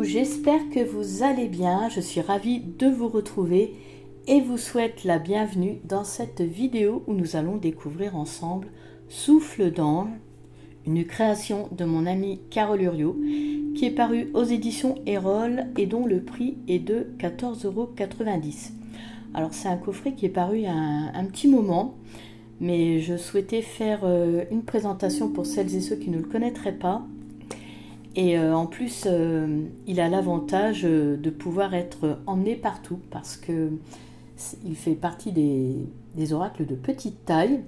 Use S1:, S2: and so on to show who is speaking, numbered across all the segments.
S1: j'espère que vous allez bien, je suis ravie de vous retrouver et vous souhaite la bienvenue dans cette vidéo où nous allons découvrir ensemble Souffle d'ange, une création de mon ami Carole Uriot qui est parue aux éditions Erol et dont le prix est de 14,90 €. Alors c'est un coffret qui est paru il y a un petit moment, mais je souhaitais faire une présentation pour celles et ceux qui ne le connaîtraient pas. Et en plus, il a l'avantage de pouvoir être emmené partout parce qu'il fait partie des oracles de petite taille.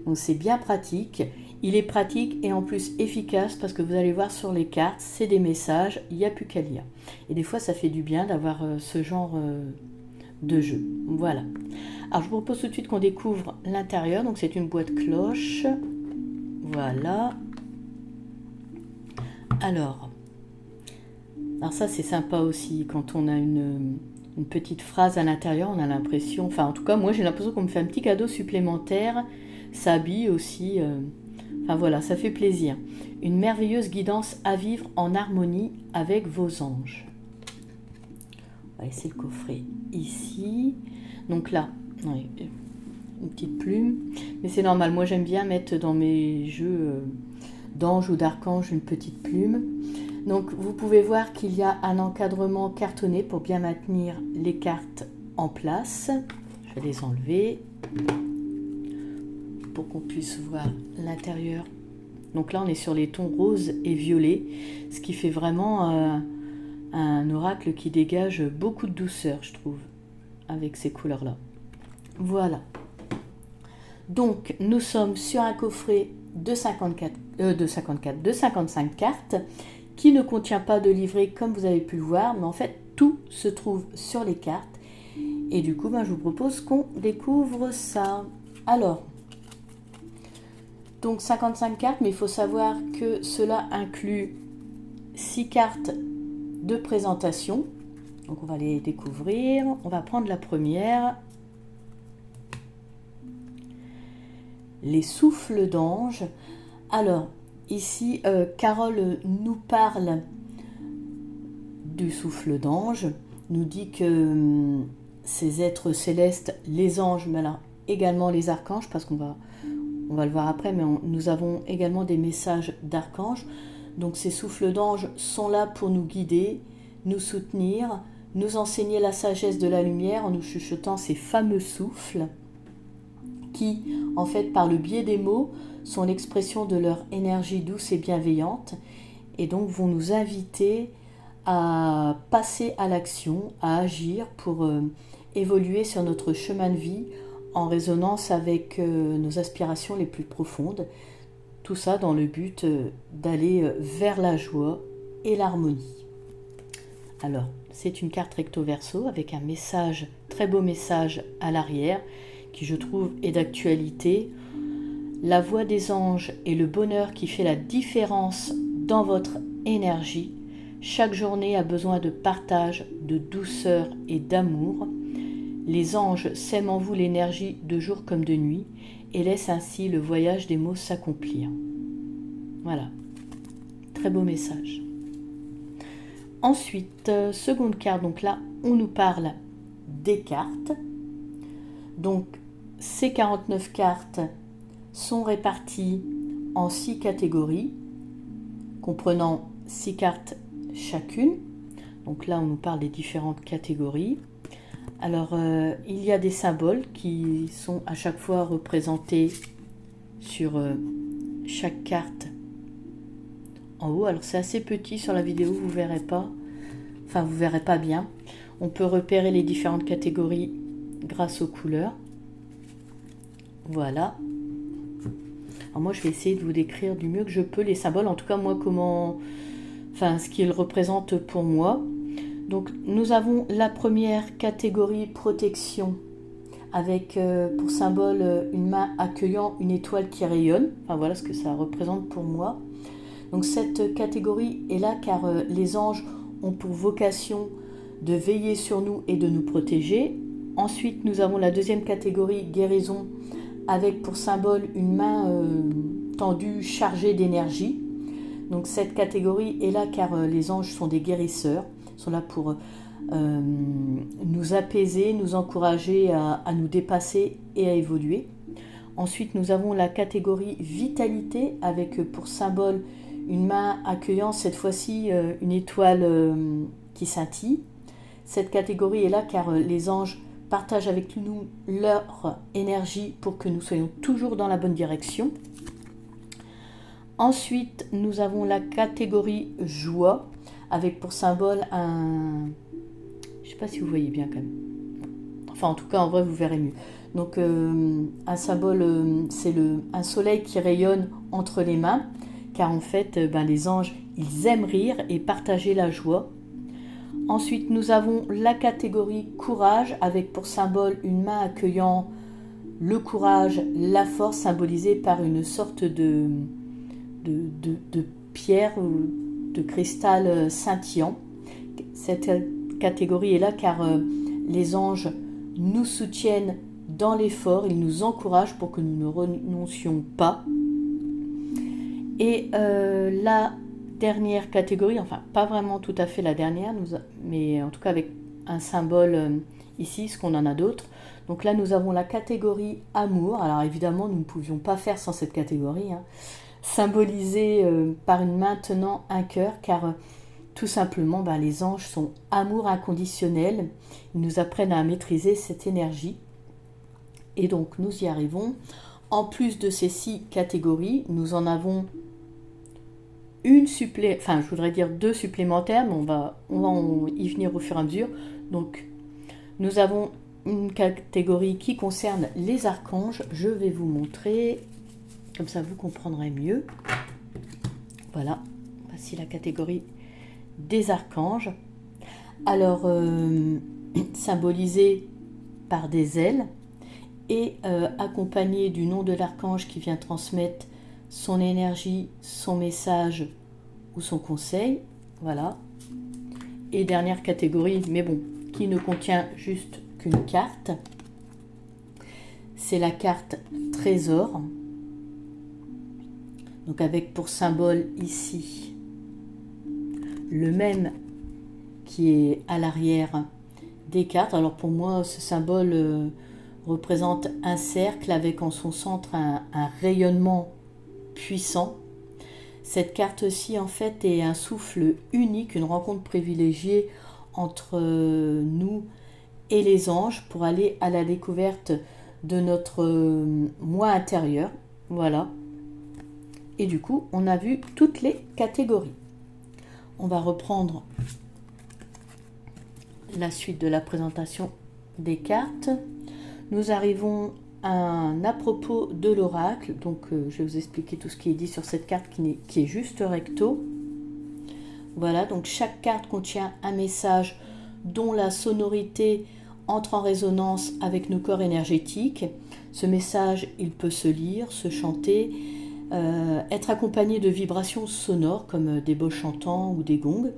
S1: Donc c'est bien pratique. Il est pratique et en plus efficace parce que vous allez voir sur les cartes, c'est des messages, il n'y a plus qu'à lire. Et des fois, ça fait du bien d'avoir ce genre de jeu. Voilà. Alors je vous propose tout de suite qu'on découvre l'intérieur. Donc c'est une boîte cloche. Voilà. Alors ça c'est sympa aussi quand on a une petite phrase à l'intérieur, on a l'impression, enfin en tout cas moi j'ai l'impression qu'on me fait un petit cadeau supplémentaire, ça habille aussi, enfin voilà, ça fait plaisir. Une merveilleuse guidance à vivre en harmonie avec vos anges. On va laisser le coffret ici, donc là, une petite plume, mais c'est normal, moi j'aime bien mettre dans mes jeux d'ange ou d'archange une petite plume. Donc vous pouvez voir qu'il y a un encadrement cartonné pour bien maintenir les cartes en place. Je vais les enlever pour qu'on puisse voir l'intérieur. Donc là on est sur les tons rose et violet, ce qui fait vraiment un oracle qui dégage beaucoup de douceur, je trouve, avec ces couleurs là. Voilà. Donc nous sommes sur un coffret de 55 cartes qui ne contient pas de livret comme vous avez pu le voir, mais en fait tout se trouve sur les cartes et du coup je vous propose qu'on découvre ça. Alors, donc 55 cartes, mais il faut savoir que cela inclut 6 cartes de présentation, donc on va les découvrir. On va prendre la première, les souffles d'ange. Alors ici, Carole nous parle du souffle d'ange, nous dit que ces êtres célestes, les anges, mais alors également les archanges, parce qu'on va le voir après, mais nous avons également des messages d'archanges. Donc ces souffles d'ange sont là pour nous guider, nous soutenir, nous enseigner la sagesse de la lumière en nous chuchotant ces fameux souffles qui, en fait, par le biais des mots, sont l'expression de leur énergie douce et bienveillante et donc vont nous inviter à passer à l'action, à agir pour évoluer sur notre chemin de vie en résonance avec nos aspirations les plus profondes. Tout ça dans le but d'aller vers la joie et l'harmonie. Alors, c'est une carte recto verso avec un message, très beau message à l'arrière qui je trouve est d'actualité. La voix des anges est le bonheur qui fait la différence dans votre énergie. Chaque journée a besoin de partage, de douceur et d'amour. Les anges sèment en vous l'énergie de jour comme de nuit et laissent ainsi le voyage des mots s'accomplir. Voilà, très beau message. Ensuite, seconde carte, donc là on nous parle des cartes. Donc ces 49 cartes sont réparties en 6 catégories, comprenant 6 cartes chacune. Donc là, on nous parle des différentes catégories. Alors, il y a des symboles qui sont à chaque fois représentés sur chaque carte en haut. Alors, c'est assez petit sur la vidéo, vous verrez pas. Enfin, vous verrez pas bien. On peut repérer les différentes catégories grâce aux couleurs. Voilà. Alors moi, je vais essayer de vous décrire du mieux que je peux les symboles. En tout cas, moi, ce qu'ils représentent pour moi. Donc, nous avons la première catégorie protection avec pour symbole une main accueillant une étoile qui rayonne. Enfin, voilà ce que ça représente pour moi. Donc, cette catégorie est là car les anges ont pour vocation de veiller sur nous et de nous protéger. Ensuite, nous avons la deuxième catégorie, guérison, avec pour symbole une main tendue chargée d'énergie. Donc cette catégorie est là car les anges sont des guérisseurs, sont là pour nous apaiser, nous encourager à nous dépasser et à évoluer. Ensuite, nous avons la catégorie vitalité avec pour symbole une main accueillant cette fois-ci une étoile qui scintille. Cette catégorie est là car les anges partagent avec nous leur énergie pour que nous soyons toujours dans la bonne direction. Ensuite, nous avons la catégorie joie avec pour symbole un... Je ne sais pas si vous voyez bien quand même. Enfin, en tout cas, en vrai, vous verrez mieux. Donc, un symbole, c'est un soleil qui rayonne entre les mains, car en fait, les anges, ils aiment rire et partager la joie. Ensuite, nous avons la catégorie courage, avec pour symbole une main accueillant le courage, la force, symbolisée par une sorte de pierre ou de cristal scintillant. Cette catégorie est là car les anges nous soutiennent dans l'effort, ils nous encouragent pour que nous ne renoncions pas. Et la dernière catégorie, enfin pas vraiment tout à fait la dernière, mais en tout cas avec un symbole ici, ce qu'on en a d'autres. Donc là nous avons la catégorie amour. Alors évidemment nous ne pouvions pas faire sans cette catégorie, symbolisée par une main tenant un cœur, car tout simplement les anges sont amour inconditionnel. Ils nous apprennent à maîtriser cette énergie. Et donc nous y arrivons. En plus de ces 6 catégories, nous en avons je voudrais dire 2 supplémentaires, mais on va y venir au fur et à mesure. Donc nous avons une catégorie qui concerne les archanges. Je vais vous montrer, comme ça vous comprendrez mieux. Voilà, voici la catégorie des archanges. Alors, symbolisé par des ailes et accompagné du nom de l'archange qui vient transmettre son énergie, son message ou son conseil. Voilà. Et dernière catégorie, mais bon, qui ne contient juste qu'une carte. C'est la carte trésor. Donc avec pour symbole ici le même qui est à l'arrière des cartes. Alors pour moi, ce symbole représente un cercle avec en son centre un rayonnement puissant. Cette carte-ci, en fait, est un souffle unique, une rencontre privilégiée entre nous et les anges pour aller à la découverte de notre moi intérieur. Voilà. Et du coup, on a vu toutes les catégories. On va reprendre la suite de la présentation des cartes. Nous arrivons à propos de l'oracle. Donc, je vais vous expliquer tout ce qui est dit sur cette carte qui est juste recto. Voilà, donc chaque carte contient un message dont la sonorité entre en résonance avec nos corps énergétiques. Ce message, il peut se lire, se chanter, être accompagné de vibrations sonores comme des bols chantants ou des gongs.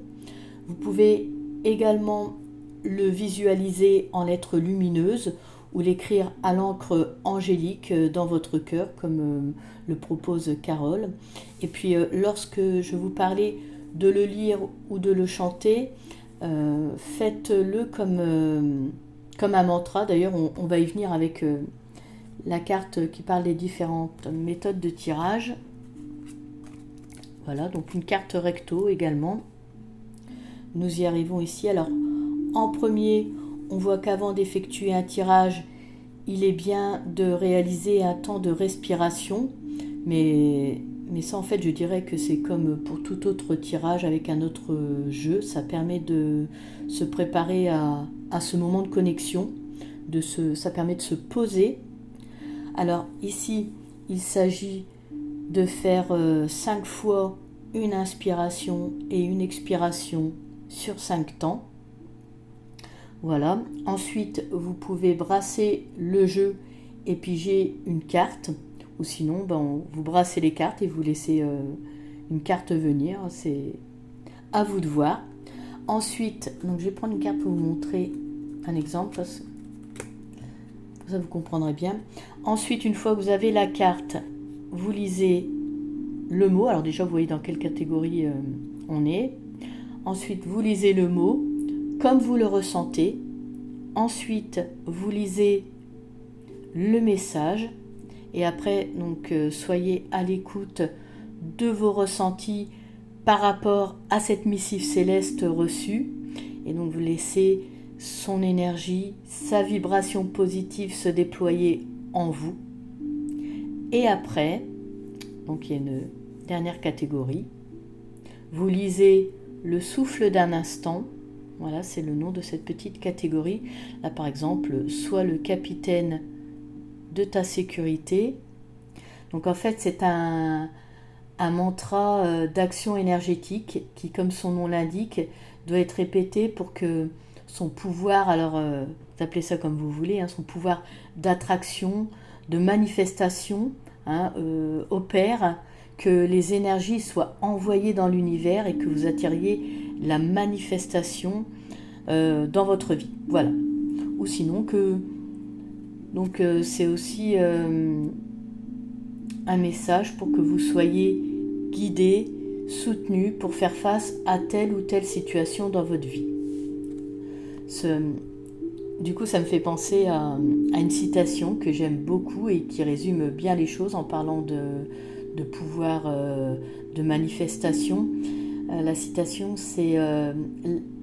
S1: Vous pouvez également le visualiser en lettres lumineuses ou l'écrire à l'encre angélique dans votre cœur, comme le propose Carole. Et puis lorsque je vous parlais de le lire ou de le chanter, faites-le comme un mantra. D'ailleurs, on va y venir avec la carte qui parle des différentes méthodes de tirage. Voilà, donc une carte recto également. Nous y arrivons ici. Alors, en premier, on voit qu'avant d'effectuer un tirage, il est bien de réaliser un temps de respiration. Mais ça, en fait, je dirais que c'est comme pour tout autre tirage avec un autre jeu. Ça permet de se préparer à ce moment de connexion. Ça permet de se poser. Alors ici, il s'agit de faire 5 fois une inspiration et une expiration sur 5 temps. Voilà. Ensuite, vous pouvez brasser le jeu et piger une carte. Ou sinon, vous brassez les cartes et vous laissez une carte venir. C'est à vous de voir. Ensuite, donc je vais prendre une carte pour vous montrer un exemple. Parce que ça, vous comprendrez bien. Ensuite, une fois que vous avez la carte, vous lisez le mot. Alors déjà, vous voyez dans quelle catégorie on est. Ensuite, vous lisez le mot. comme vous le ressentez. Ensuite, vous lisez le message et après, donc, soyez à l'écoute de vos ressentis par rapport à cette missive céleste reçue. Et donc, vous laissez son énergie, sa vibration positive se déployer en vous. Et après, donc il y a une dernière catégorie, vous lisez le souffle d'un instant. Voilà, c'est le nom de cette petite catégorie. Là, par exemple, sois le capitaine de ta sécurité. Donc, en fait, c'est un mantra d'action énergétique qui, comme son nom l'indique, doit être répété pour que son pouvoir, alors vous appelez ça comme vous voulez, son pouvoir d'attraction, de manifestation opère, que les énergies soient envoyées dans l'univers et que vous attiriez la manifestation dans votre vie. Voilà. Ou sinon que... Donc c'est aussi un message pour que vous soyez guidés, soutenus pour faire face à telle ou telle situation dans votre vie. Du coup, ça me fait penser à une citation que j'aime beaucoup et qui résume bien les choses en parlant de pouvoir de manifestation. La citation, c'est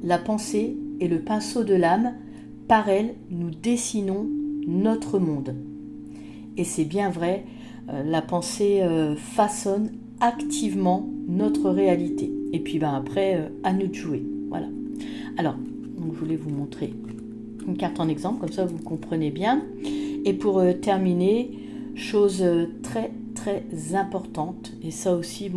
S1: la pensée est le pinceau de l'âme, par elle, nous dessinons notre monde. Et c'est bien vrai, la pensée façonne activement notre réalité. Et puis après, à nous de jouer. Voilà. Alors, donc, je voulais vous montrer une carte en exemple, comme ça vous comprenez bien. Et pour terminer, chose très très importante, et ça aussi,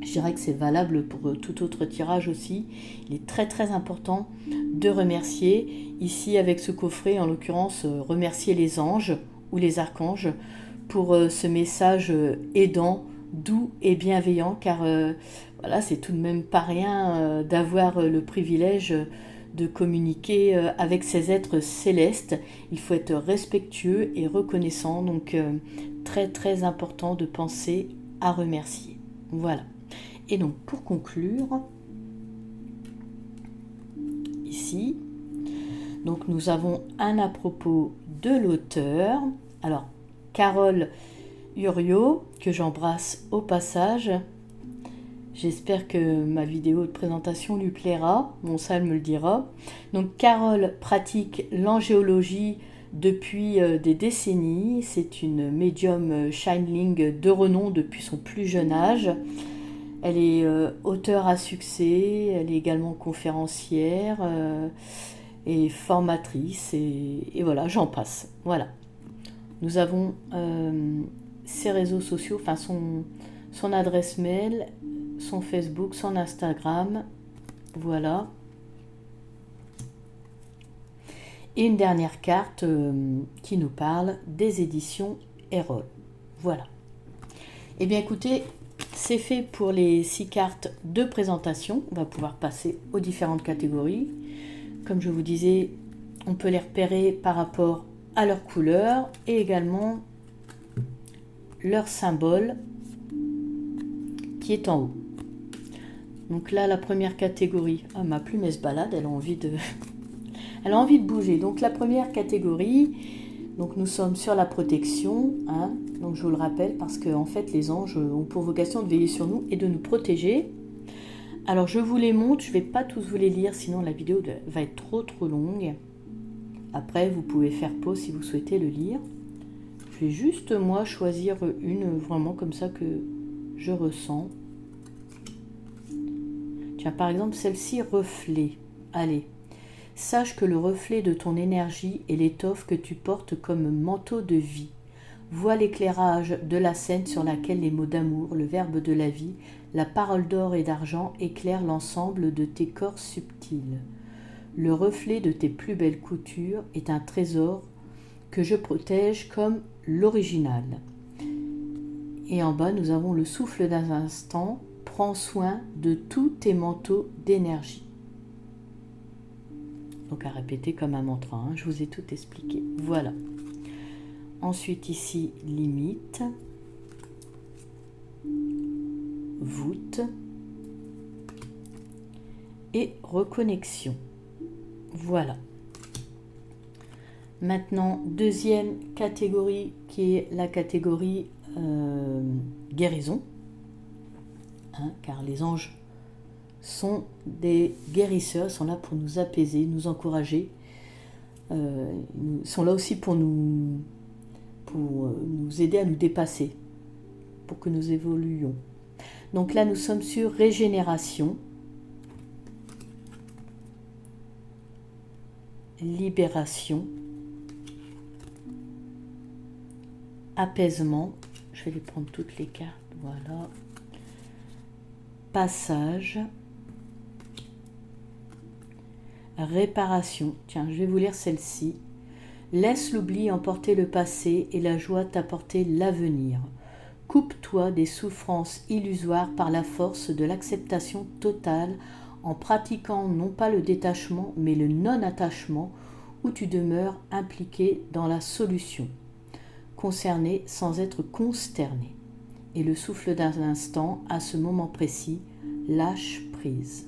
S1: je dirais que c'est valable pour tout autre tirage aussi, il est très très important de remercier. Ici, avec ce coffret, en l'occurrence, remercier les anges ou les archanges pour ce message aidant, doux et bienveillant, car voilà, c'est tout de même pas rien d'avoir le privilège de communiquer avec ces êtres célestes. Il faut être respectueux et reconnaissant, donc très très important de penser à remercier. Voilà. Et donc pour conclure, ici, donc nous avons un à propos de l'auteur. Alors, Carole Uriot, que j'embrasse au passage. J'espère que ma vidéo de présentation lui plaira. Bon, ça, elle me le dira. Donc, Carole pratique l'angéologie depuis des décennies. C'est une médium channeling de renom depuis son plus jeune âge. Elle est auteure à succès. Elle est également conférencière et formatrice. Et voilà, j'en passe. Voilà. Nous avons ses réseaux sociaux, enfin son adresse mail, son Facebook, son Instagram, voilà. Et une dernière carte qui nous parle des éditions Erol. Voilà. Eh bien écoutez, c'est fait pour les 6 cartes de présentation. On va pouvoir passer aux différentes catégories. Comme je vous disais, on peut les repérer par rapport à leur couleur et également leur symbole qui est en haut. Donc là, la première catégorie, ma plume elle se balade, elle a envie de bouger. Donc la première catégorie, donc nous sommes sur la protection, donc je vous le rappelle parce que en fait les anges ont pour vocation de veiller sur nous et de nous protéger. Alors je vous les montre, je ne vais pas tous vous les lire, sinon la vidéo va être trop longue. Après, vous pouvez faire pause si vous souhaitez le lire. Je vais juste, moi, choisir une vraiment comme ça que je ressens. Tiens, par exemple, celle-ci, reflet. Allez, sache que le reflet de ton énergie est l'étoffe que tu portes comme manteau de vie. Vois l'éclairage de la scène sur laquelle les mots d'amour, le verbe de la vie, la parole d'or et d'argent éclairent l'ensemble de tes corps subtils. Le reflet de tes plus belles coutures est un trésor que je protège comme l'original. Et en bas, nous avons le souffle d'un instant. Prends soin de tous tes manteaux d'énergie. Donc à répéter comme un mantra, je vous ai tout expliqué. Voilà. Ensuite ici, limite, voûte, et reconnexion. Voilà. Maintenant, deuxième catégorie qui est la catégorie guérison. Car les anges sont des guérisseurs, sont là pour nous apaiser, nous encourager. Ils sont là aussi pour nous aider à nous dépasser, pour que nous évoluions. Donc là, nous sommes sur régénération, libération, apaisement. Je vais les prendre toutes les cartes, voilà. Passage, réparation. Tiens, je vais vous lire celle-ci. Laisse l'oubli emporter le passé et la joie t'apporter l'avenir. Coupe-toi des souffrances illusoires par la force de l'acceptation totale en pratiquant non pas le détachement mais le non-attachement où tu demeures impliqué dans la solution, concerné sans être consterné. Et le souffle d'un instant, à ce moment précis, lâche prise.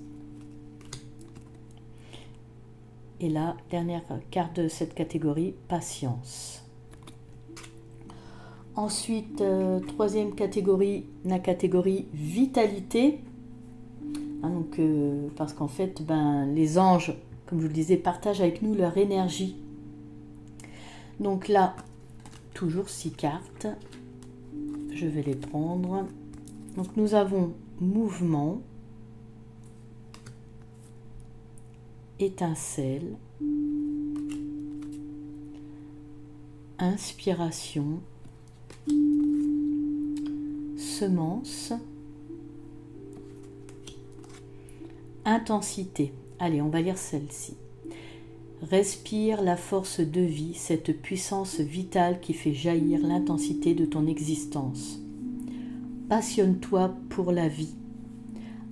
S1: Et la dernière carte de cette catégorie, patience. Ensuite, troisième catégorie, la catégorie vitalité. Parce qu'en fait, les anges, comme je vous le disais, partagent avec nous leur énergie. Donc là, toujours 6 cartes. Je vais les prendre. Donc nous avons mouvement, étincelle, inspiration, semence, intensité. Allez, on va lire celle-ci. Respire la force de vie, cette puissance vitale qui fait jaillir l'intensité de ton existence. Passionne-toi pour la vie.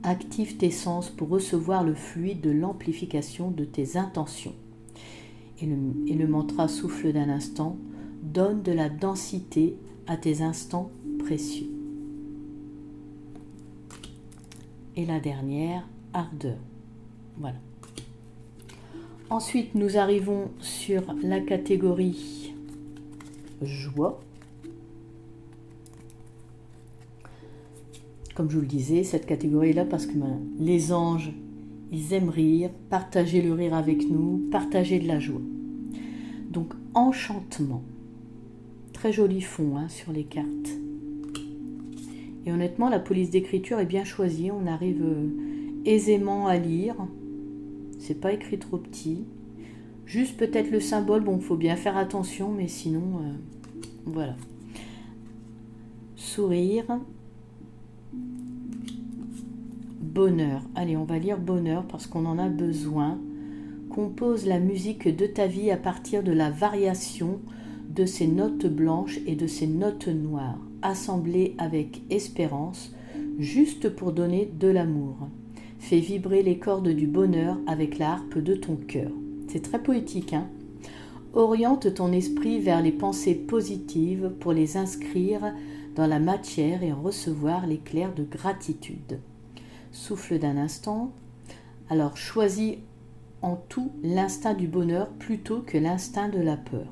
S1: Active tes sens pour recevoir le fluide de l'amplification de tes intentions. Et le mantra souffle d'un instant, donne de la densité à tes instants précieux. Et la dernière, ardeur. Voilà. Ensuite, nous arrivons sur la catégorie joie. Comme je vous le disais, cette catégorie est là parce que les anges, ils aiment rire, partager le rire avec nous, partager de la joie. Donc, enchantement. Très joli fond sur les cartes. Et honnêtement, la police d'écriture est bien choisie. On arrive aisément à lire. C'est pas écrit trop petit. Juste peut-être le symbole, bon, faut bien faire attention, mais sinon, voilà. Sourire. Bonheur. Allez, on va lire bonheur parce qu'on en a besoin. Compose la musique de ta vie à partir de la variation de ces notes blanches et de ces notes noires, assemblées avec espérance, juste pour donner de l'amour. Fais vibrer les cordes du bonheur avec la harpe de ton cœur. C'est très poétique, Oriente ton esprit vers les pensées positives pour les inscrire dans la matière et en recevoir l'éclair de gratitude. Souffle d'un instant. Alors choisis en tout l'instinct du bonheur plutôt que l'instinct de la peur.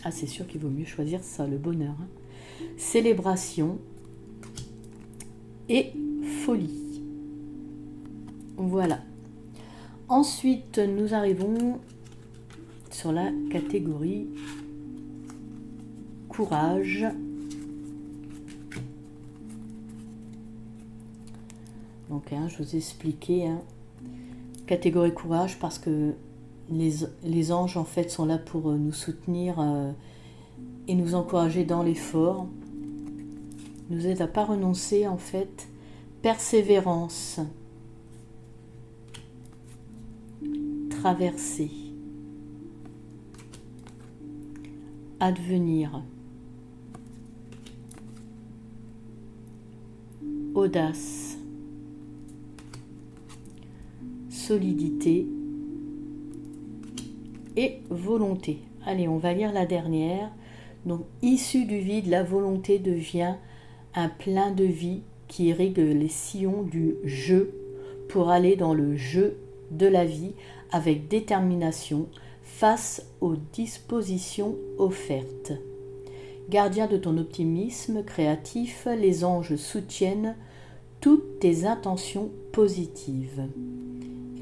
S1: Ah, c'est sûr qu'il vaut mieux choisir ça, le bonheur. Célébration et folie. Voilà. Ensuite, nous arrivons sur la catégorie courage. Donc, je vous ai expliqué, catégorie courage parce que les anges en fait sont là pour nous soutenir et nous encourager dans l'effort, nous aident à ne pas renoncer en fait. Persévérance, traverser, advenir, audace, solidité et volonté. Allez, on va lire la dernière. Donc, issue du vide, la volonté devient un plein de vie qui irrigue les sillons du je pour aller dans le jeu de la vie avec détermination face aux dispositions offertes. Gardien de ton optimisme créatif, les anges soutiennent toutes tes intentions positives.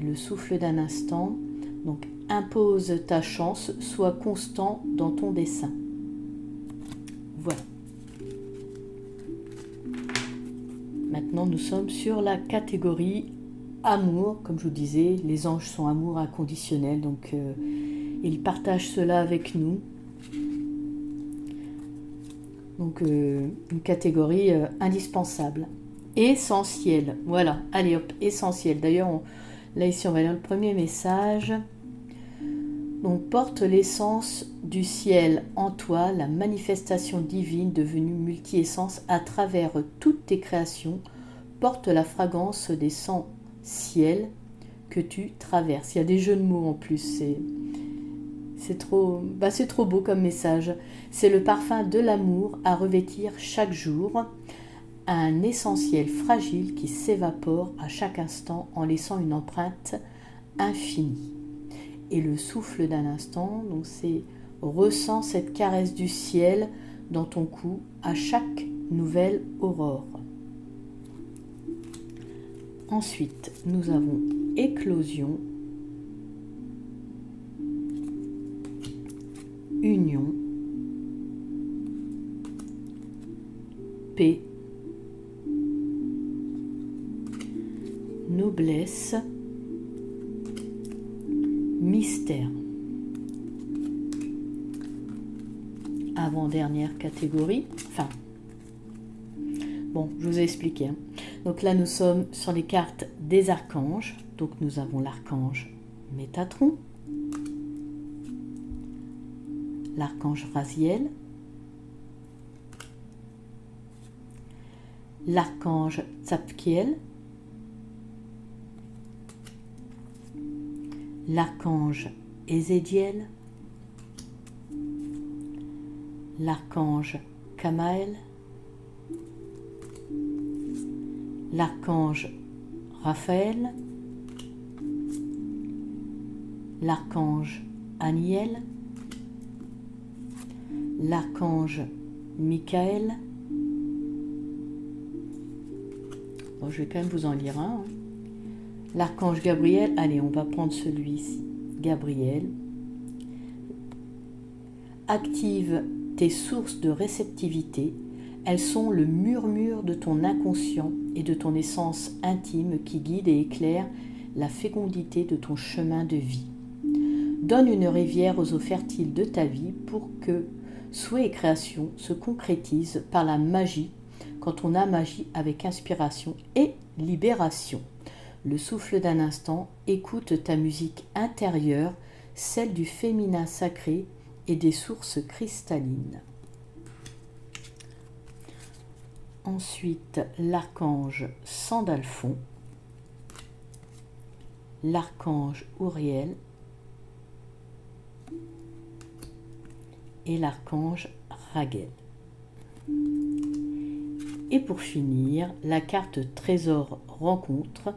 S1: Et le souffle d'un instant, donc impose ta chance, sois constant dans ton dessein. Voilà. Maintenant, nous sommes sur la catégorie amour. Comme je vous disais, les anges sont amour inconditionnel, donc ils partagent cela avec nous. Donc une catégorie indispensable. Essentiel. Voilà, allez hop, essentiel. D'ailleurs, là ici, on va lire le premier message. Donc, porte l'essence du ciel en toi, la manifestation divine devenue multi-essence à travers toutes tes créations. Porte la fragrance des sangs ciel que tu traverses. Il y a des jeux de mots en plus, c'est trop beau comme message. C'est le parfum de l'amour à revêtir chaque jour, un essentiel fragile qui s'évapore à chaque instant en laissant une empreinte infinie. Et le souffle d'un instant, donc c'est ressens cette caresse du ciel dans ton cou à chaque nouvelle aurore. Ensuite, nous avons éclosion, union, paix, noblesse, mystère. Avant-dernière catégorie, enfin, bon, je vous ai expliqué. Donc là, nous sommes sur les cartes des archanges. Donc nous avons l'archange Métatron, l'archange Raziel, l'archange Tzadkiel, l'archange Ézédiel, l'archange Kamaël, l'archange Raphaël, l'archange Aniel, l'archange Michael. Bon, je vais quand même vous en lire un. L'archange Gabriel, allez, on va prendre celui-ci. Gabriel. Active tes sources de réceptivité. Elles sont le murmure de ton inconscient et de ton essence intime qui guide et éclaire la fécondité de ton chemin de vie. Donne une rivière aux eaux fertiles de ta vie pour que souhait et création se concrétisent par la magie quand on a magie avec inspiration et libération. Le souffle d'un instant, écoute ta musique intérieure, celle du féminin sacré et des sources cristallines. Ensuite, l'archange Sandalphon, l'archange Uriel et l'archange Raguel. Et pour finir, la carte Trésor Rencontre.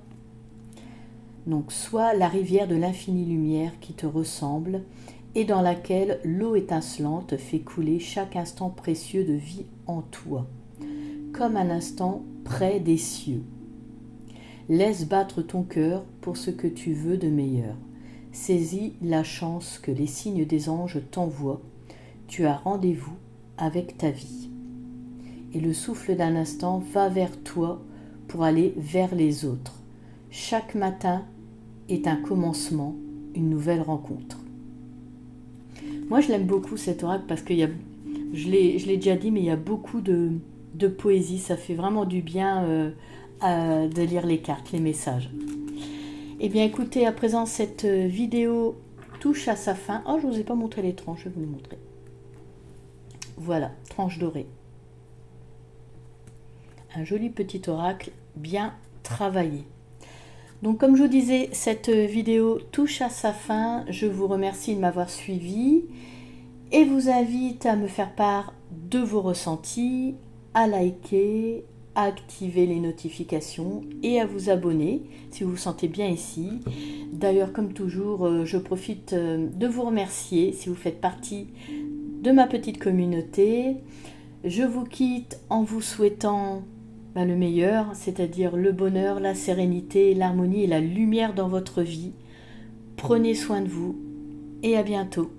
S1: Donc, soit la rivière de l'infinie lumière qui te ressemble et dans laquelle l'eau étincelante fait couler chaque instant précieux de vie en toi, comme un instant près des cieux. Laisse battre ton cœur pour ce que tu veux de meilleur. Saisis la chance que les signes des anges t'envoient. Tu as rendez-vous avec ta vie. Et le souffle d'un instant va vers toi pour aller vers les autres. Chaque matin est un commencement, une nouvelle rencontre. Moi, je l'aime beaucoup cet oracle parce que je l'ai déjà dit, mais il y a beaucoup de poésie. Ça fait vraiment du bien de lire les cartes, les messages. Eh bien, écoutez, à présent, cette vidéo touche à sa fin. Oh, je ne vous ai pas montré les tranches, je vais vous les montrer. Voilà, tranche dorée. Un joli petit oracle bien travaillé. Donc comme je vous disais, cette vidéo touche à sa fin. Je vous remercie de m'avoir suivi et vous invite à me faire part de vos ressentis, à liker, à activer les notifications et à vous abonner si vous vous sentez bien ici. D'ailleurs, comme toujours, je profite de vous remercier si vous faites partie de ma petite communauté. Je vous quitte en vous souhaitant le meilleur, c'est-à-dire le bonheur, la sérénité, l'harmonie et la lumière dans votre vie. Prenez soin de vous et à bientôt.